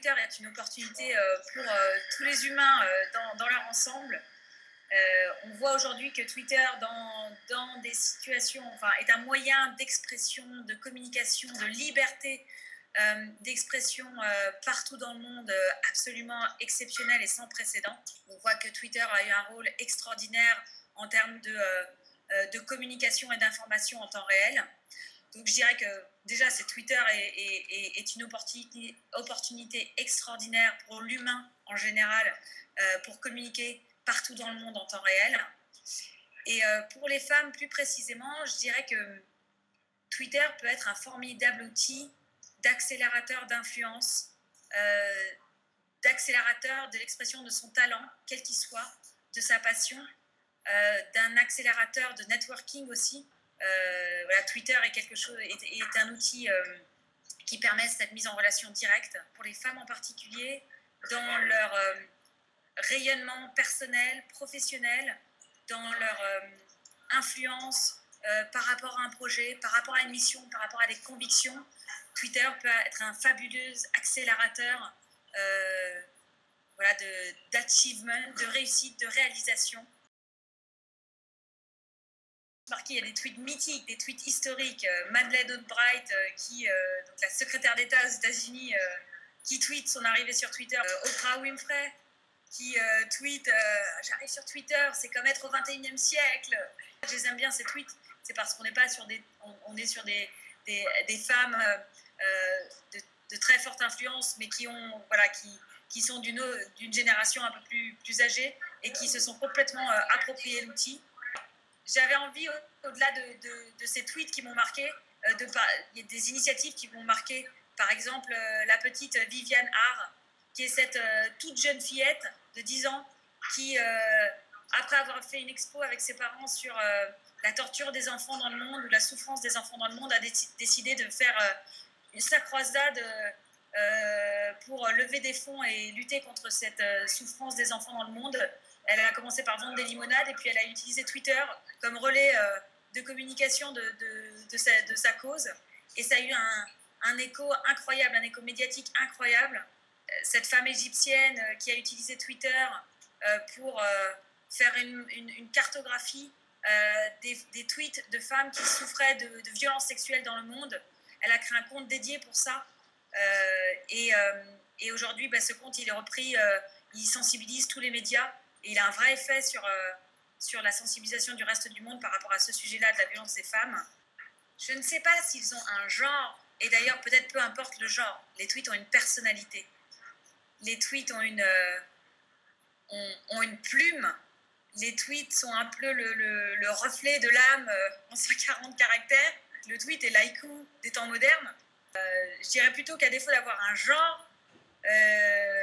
Twitter est une opportunité pour tous les humains dans leur ensemble. On voit aujourd'hui que Twitter, dans des situations, enfin, est un moyen d'expression, de communication, de liberté d'expression partout dans le monde absolument exceptionnel et sans précédent. On voit que Twitter a eu un rôle extraordinaire en termes de communication et d'information en temps réel. Donc je dirais que déjà, Twitter est une opportunité extraordinaire pour l'humain en général, pour communiquer partout dans le monde en temps réel. Et pour les femmes plus précisément, je dirais que Twitter peut être un formidable outil d'accélérateur d'influence, d'accélérateur de l'expression de son talent, quel qu'il soit, de sa passion, d'un accélérateur de networking aussi. Voilà, Twitter est un outil qui permet cette mise en relation directe pour les femmes en particulier dans leur rayonnement personnel, professionnel, dans leur influence par rapport à un projet, par rapport à une mission, par rapport à des convictions. Twitter peut être un fabuleux accélérateur voilà, d'achievement, de réussite, de réalisation. Il y a des tweets mythiques, des tweets historiques. Madeleine Albright, donc la secrétaire d'État aux États-Unis, qui tweet son arrivée sur Twitter. Oprah Winfrey, qui tweet j'arrive sur Twitter, c'est comme être au 21e siècle. Je les aime bien ces tweets, c'est parce qu'on n'est pas sur on est sur des femmes de très forte influence, mais qui sont d'une génération un peu plus âgée et qui se sont complètement approprié l'outil. J'avais envie, au-delà de ces tweets qui m'ont marqué, il y a des initiatives qui m'ont marqué. Par exemple, la petite Viviane Haar, qui est cette toute jeune fillette de 10 ans qui, après avoir fait une expo avec ses parents sur la torture des enfants dans le monde ou la souffrance des enfants dans le monde, a décidé de faire sa croisade pour lever des fonds et lutter contre cette souffrance des enfants dans le monde. Elle a commencé par vendre des limonades et puis elle a utilisé Twitter comme relais de communication de sa cause. Et ça a eu un écho incroyable, un écho médiatique incroyable. Cette femme égyptienne qui a utilisé Twitter pour faire une cartographie des tweets de femmes qui souffraient de violences sexuelles dans le monde. Elle a créé un compte dédié pour ça. Et aujourd'hui, ce compte, il est repris, il sensibilise tous les médias et il a un vrai effet sur la sensibilisation du reste du monde par rapport à ce sujet-là de la violence des femmes. Je ne sais pas s'ils ont un genre, et d'ailleurs peut-être peu importe le genre, les tweets ont une personnalité. Les tweets ont une plume. Les tweets sont un peu le reflet de l'âme en 140 caractères. Le tweet est l'haïku des temps modernes. Je dirais plutôt qu'à défaut d'avoir un genre,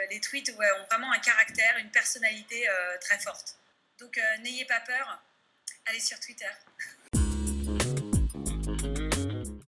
les tweets ont vraiment un caractère, une personnalité très forte. Donc n'ayez pas peur, allez sur Twitter.